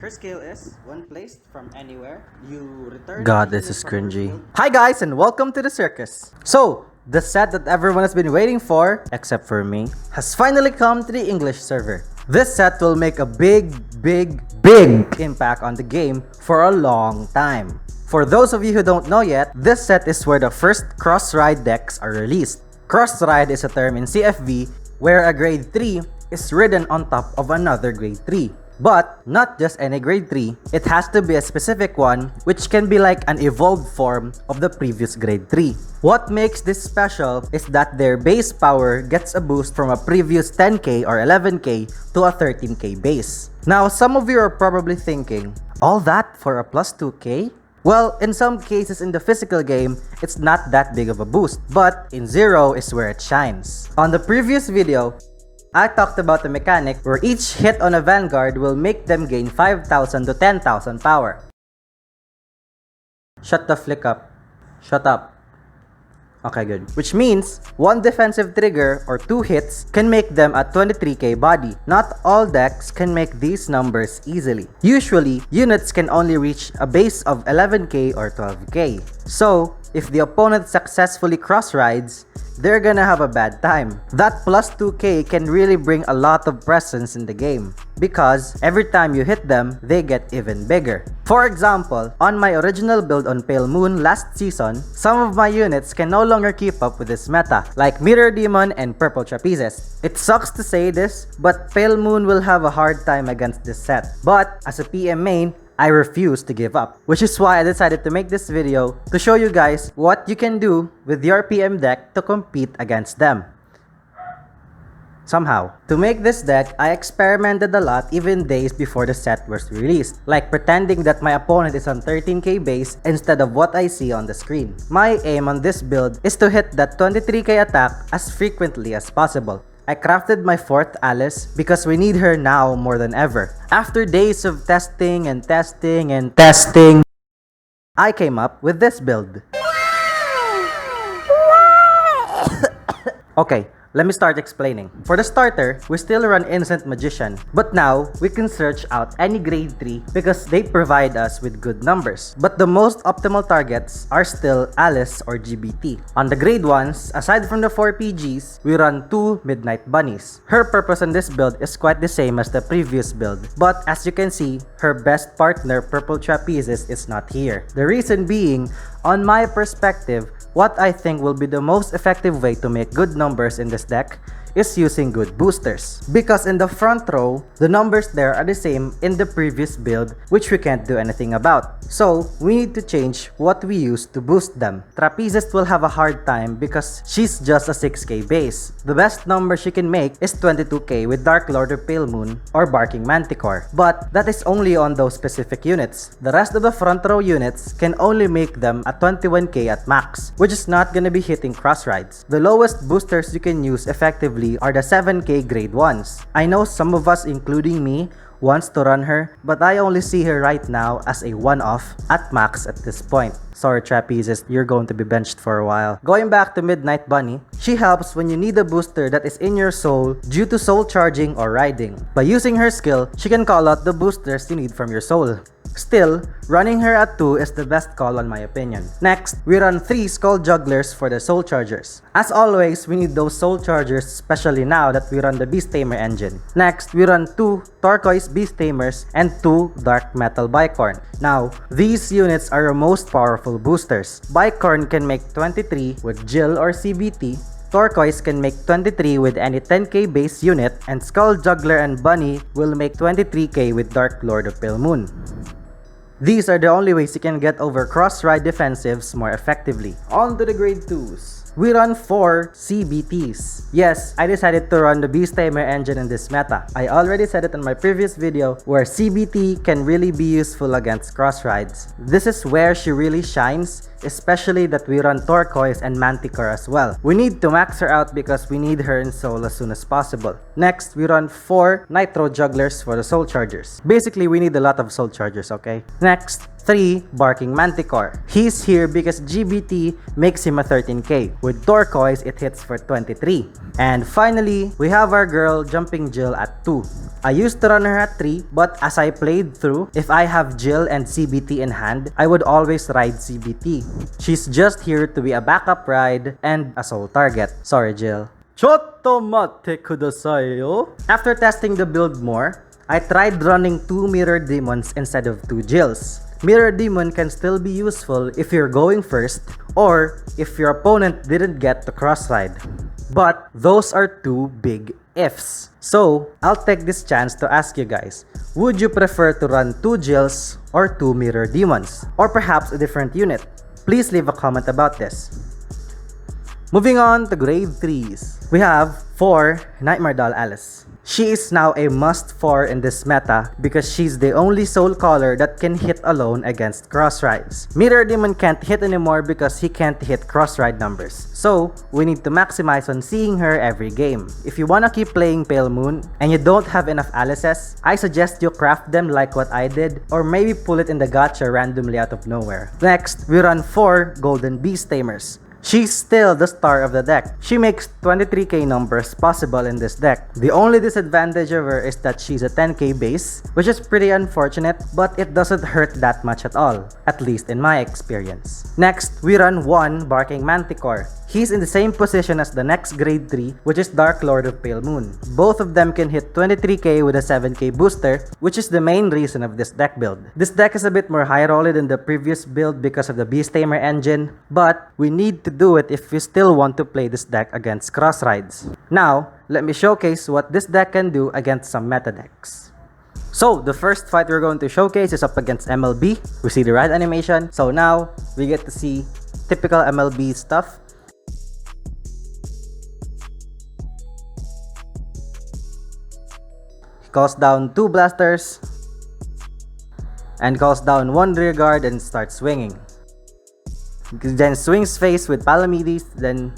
Her skill is, when placed from anywhere, you return. God, this is cringy. Hi guys, and welcome to the circus. So, the set that everyone has been waiting for, except for me, has finally come to the English server. This set will make a big impact on the game for a long time. For those of you who don't know yet, this set is where the first cross-ride decks are released. Cross-ride is a term in CFV where a grade 3 is ridden on top of another grade 3. But not just any grade 3, it has to be a specific one which can be like an evolved form of the previous grade 3. What makes this special is that their base power gets a boost from a previous 10k or 11k to a 13k base. Now some of you are probably thinking, all that for a plus 2k? Well, in some cases in the physical game, it's not that big of a boost, but in Zero is where it shines. On the previous video, I talked about the mechanic where each hit on a Vanguard will make them gain 5,000 to 10,000 power. Shut the flick up. Shut up. Okay, good. Which means, one defensive trigger or 2 hits can make them a 23k body. Not all decks can make these numbers easily. Usually, units can only reach a base of 11k or 12k. So, if the opponent successfully cross-rides, they're gonna have a bad time. That plus 2k can really bring a lot of presence in the game, because every time you hit them, they get even bigger. For example, on my original build on Pale Moon last season, some of my units can no longer keep up with this meta, like Mirror Demon and Purple Trapezes. It sucks to say this, but Pale Moon will have a hard time against this set. But as a PM main, I refuse to give up, which is why I decided to make this video to show you guys what you can do with your PM deck to compete against them. Somehow. To make this deck, I experimented a lot even days before the set was released, like pretending that my opponent is on 13k base instead of what I see on the screen. My aim on this build is to hit that 23k attack as frequently as possible. I crafted my 4th Alice because we need her now more than ever. After days of testing, I came up with this build. Okay, let me start explaining. For the starter, we still run Instant Magician, but now we can search out any grade 3 because they provide us with good numbers. But the most optimal targets are still Alice or GBT. On the grade 1s, aside from the 4 PGs, we run 2 Midnight Bunnies. Her purpose on this build is quite the same as the previous build, but as you can see, her best partner, Purple Trapezes, is not here. The reason being, on my perspective, what I think will be the most effective way to make good numbers in this deck is using good boosters. Because in the front row, the numbers there are the same in the previous build, which we can't do anything about. So, we need to change what we use to boost them. Trapezes will have a hard time because she's just a 6k base. The best number she can make is 22k with Dark Lord of Pale Moon or Barking Manticore. But that is only on those specific units. The rest of the front row units can only make them at 21k at max, which is not gonna be hitting cross rides. The lowest boosters you can use effectively are the 7k grade 1s. I know some of us, including me, wants to run her, but I only see her right now as a one-off at max at this point. Sorry Trapezes, you're going to be benched for a while. Going back to Midnight Bunny, she helps when you need a booster that is in your soul due to soul charging or riding. By using her skill, she can call out the boosters you need from your soul. Still, running her at 2 is the best call on my opinion. Next, we run 3 Skull Jugglers for the Soul Chargers. As always, we need those Soul Chargers, especially now that we run the Beast Tamer engine. Next, we run 2 Turquoise Beast Tamers and 2 Dark Metal Bicorn. Now, these units are our most powerful boosters. Bicorn can make 23 with Jill or CBT, Turquoise can make 23 with any 10k base unit, and Skull Juggler and Bunny will make 23k with Dark Lord of Pale Moon. These are the only ways you can get over cross-ride defensives more effectively. On to the grade 2s. We run 4 CBTs. Yes, I decided to run the Beast Tamer engine in this meta. I already said it in my previous video where CBT can really be useful against cross rides. This is where she really shines, especially that we run Turquoise and Manticore as well. We need to max her out because we need her in soul as soon as possible. Next, we run 4 Nitro Jugglers for the Soul Chargers. Basically, we need a lot of Soul Chargers, okay? Next, 3, Barking Manticore. He's here because GBT makes him a 13k. With Turquoise, it hits for 23. And finally, we have our girl Jumping Jill at 2. I used to run her at 3, but as I played through, if I have Jill and CBT in hand, I would always ride CBT. She's just here to be a backup ride and a sole target. Sorry, Jill. Chotomate kudasai yo. After testing the build more, I tried running 2 Mirror Demons instead of 2 Jills. Mirror Demon can still be useful if you're going first or if your opponent didn't get to cross ride. But those are 2 big ifs. So, I'll take this chance to ask you guys, would you prefer to run 2 Jills or 2 Mirror Demons? Or perhaps a different unit? Please leave a comment about this. Moving on to grade 3s. We have 4 Nightmare Doll Alice. She is now a must 4 in this meta because she's the only soul caller that can hit alone against cross rides. Mirror Demon can't hit anymore because he can't hit cross ride numbers. So, we need to maximize on seeing her every game. If you wanna keep playing Pale Moon and you don't have enough Alices, I suggest you craft them like what I did or maybe pull it in the gacha randomly out of nowhere. Next, we run 4 Golden Beast Tamers. She's still the star of the deck. She makes 23k numbers possible in this deck. The only disadvantage of her is that she's a 10k base, which is pretty unfortunate, but it doesn't hurt that much at all, at least in my experience. Next, we run 1 Barking Manticore. He's in the same position as the next grade 3, which is Dark Lord of Pale Moon. Both of them can hit 23k with a 7k booster, which is the main reason of this deck build. This deck is a bit more high rolled than the previous build because of the Beast Tamer engine, but we need to do it if we still want to play this deck against cross rides. Now, let me showcase what this deck can do against some meta decks. So, the first fight we're going to showcase is up against MLB. We see the ride animation, so now we get to see typical MLB stuff. Calls down 2 blasters and calls down 1 rear guard and starts swinging. Then swings face with Palamedes, then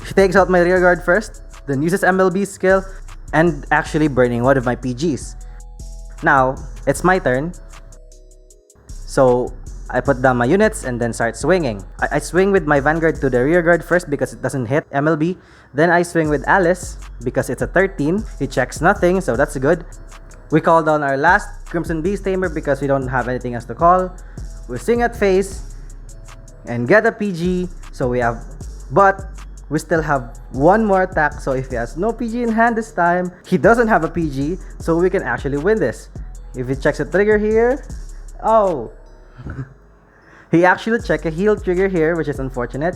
she takes out my rear guard first, then uses MLB skill and actually burning one of my PGs. Now, it's my turn. So, I put down my units and then start swinging. I swing with my Vanguard to the rear guard first because it doesn't hit MLB. Then I swing with Alice because it's a 13. He checks nothing, so that's good. We call down our last Crimson Beast Tamer because we don't have anything else to call. We swing at face and get a PG. So but we still have 1 more attack. So if he has no PG in hand this time, he doesn't have a PG, so we can actually win this. If he checks a trigger here, oh. He actually checked a heal trigger here, which is unfortunate.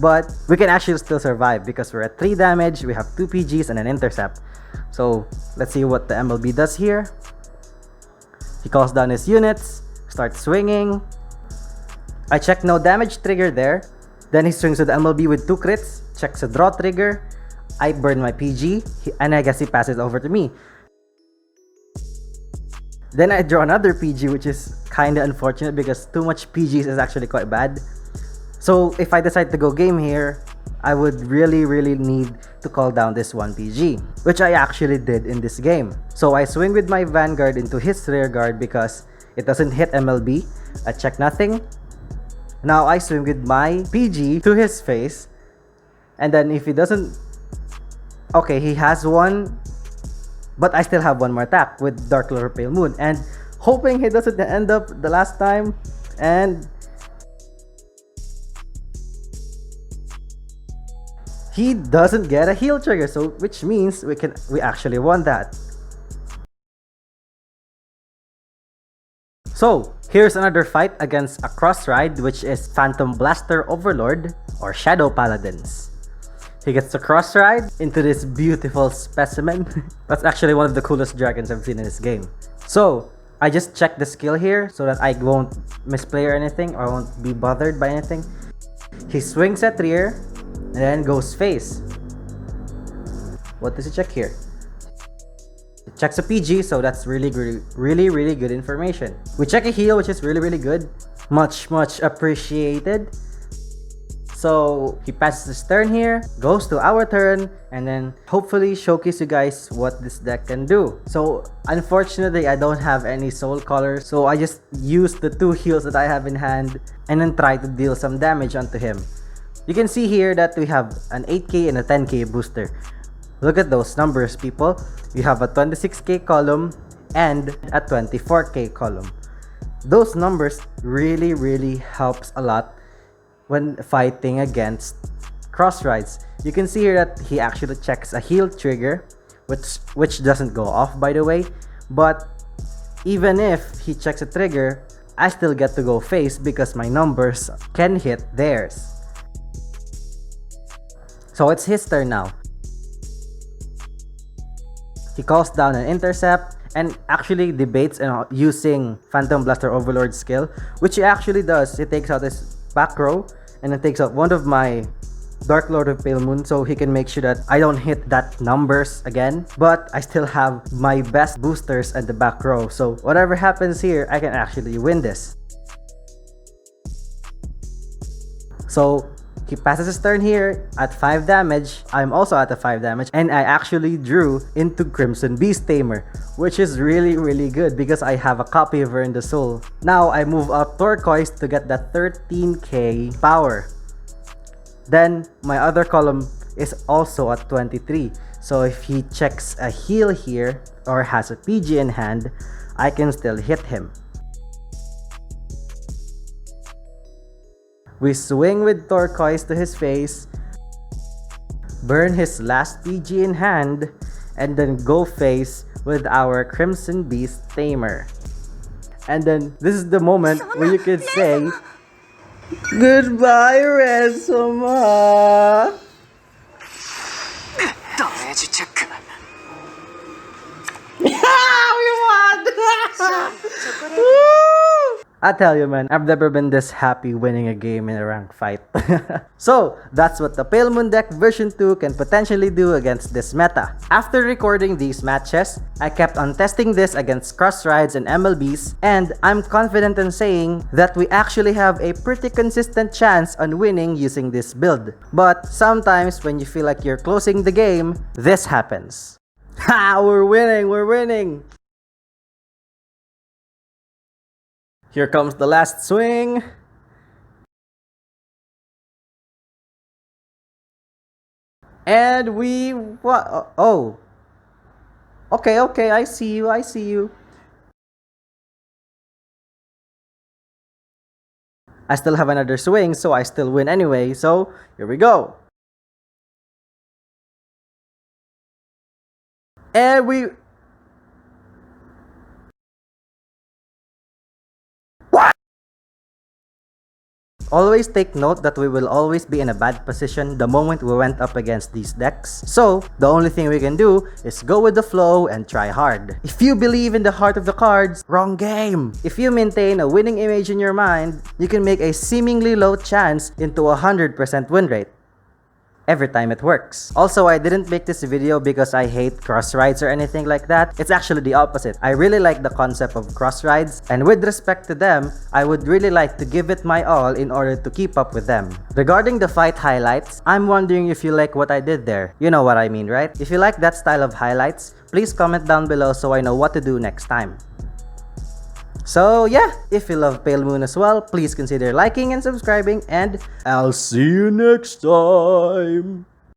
But we can actually still survive because we're at 3 damage, we have 2 PGs and an intercept. So let's see what the MLB does here. He calls down his units, starts swinging. I check no damage trigger there. Then he swings with MLB with 2 crits, checks a draw trigger. I burn my PG, and I guess he passes over to me. Then I draw another PG, which is kinda unfortunate because too much PGs is actually quite bad. So if I decide to go game here, I would really need to call down this 1 PG, which I actually did in this game. So I swing with my Vanguard into his rear guard because it doesn't hit MLB. I check nothing. Now I swing with my PG to his face, and then if he doesn't... Okay, he has 1, but I still have 1 more attack with Dark Lord of Pale Moon, and hoping he doesn't end up the last time, and he doesn't get a heal trigger, so which means we actually won that. So, here's another fight against a cross ride, which is Phantom Blaster Overlord or Shadow Paladins. He gets to cross ride into this beautiful specimen. That's actually one of the coolest dragons I've seen in this game. So, I just check the skill here so that I won't misplay or anything, or won't be bothered by anything. He swings at rear and then goes face. What does he check here? He checks a PG, so that's really good information. We check a heal, which is really good. Much appreciated. So he passes his turn here, goes to our turn, and then hopefully showcase you guys what this deck can do. So unfortunately, I don't have any soul color, so I just use the 2 heals that I have in hand and then try to deal some damage onto him. You can see here that we have an 8k and a 10k booster. Look at those numbers, people. We have a 26k column and a 24k column. Those numbers really helps a lot when fighting against cross rides. You can see here that he actually checks a heal trigger, which doesn't go off, by the way. But even if he checks a trigger, I still get to go face because my numbers can hit theirs. So it's his turn now. He calls down an intercept and actually debates on using Phantom Blaster Overlord skill, which he actually does. He takes out his back row and then takes out one of my Dark Lord of Pale Moon, so he can make sure that I don't hit that numbers again, but I still have my best boosters at the back row, so whatever happens here, I can actually win this. So he passes his turn here at 5 damage. I'm also at a 5 damage, and I actually drew into Golden Beast Tamer, which is really good because I have a copy of her in the soul. Now I move up Turquoise to get that 13k power. Then my other column is also at 23. So if he checks a heal here or has a PG in hand, I can still hit him. We swing with Turquoise to his face, burn his last PG in hand, and then go face with our Golden Beast Tamer. And then this is the moment where you can say, "Goodbye, Resuma!" Damage check. We won! I tell you, man, I've never been this happy winning a game in a ranked fight. So, that's what the Pale Moon deck version 2 can potentially do against this meta. After recording these matches, I kept on testing this against cross rides and MLBs, and I'm confident in saying that we actually have a pretty consistent chance on winning using this build. But sometimes when you feel like you're closing the game, this happens. Ha! We're winning! Here comes the last swing. And we... what? Oh. Okay, I see you. I still have another swing, so I still win anyway. So, here we go. And we... Always take note that we will always be in a bad position the moment we went up against these decks. So, the only thing we can do is go with the flow and try hard. If you believe in the heart of the cards, wrong game! If you maintain a winning image in your mind, you can make a seemingly low chance into a 100% win rate. Every time it works. Also, I didn't make this video because I hate cross rides or anything like that. It's actually the opposite. I really like the concept of cross rides, and with respect to them, I would really like to give it my all in order to keep up with them. Regarding the fight highlights, I'm wondering if you like what I did there. You know what I mean, right? If you like that style of highlights, please comment down below so I know what to do next time. So yeah, if you love Pale Moon as well, please consider liking and subscribing, and I'll see you next time!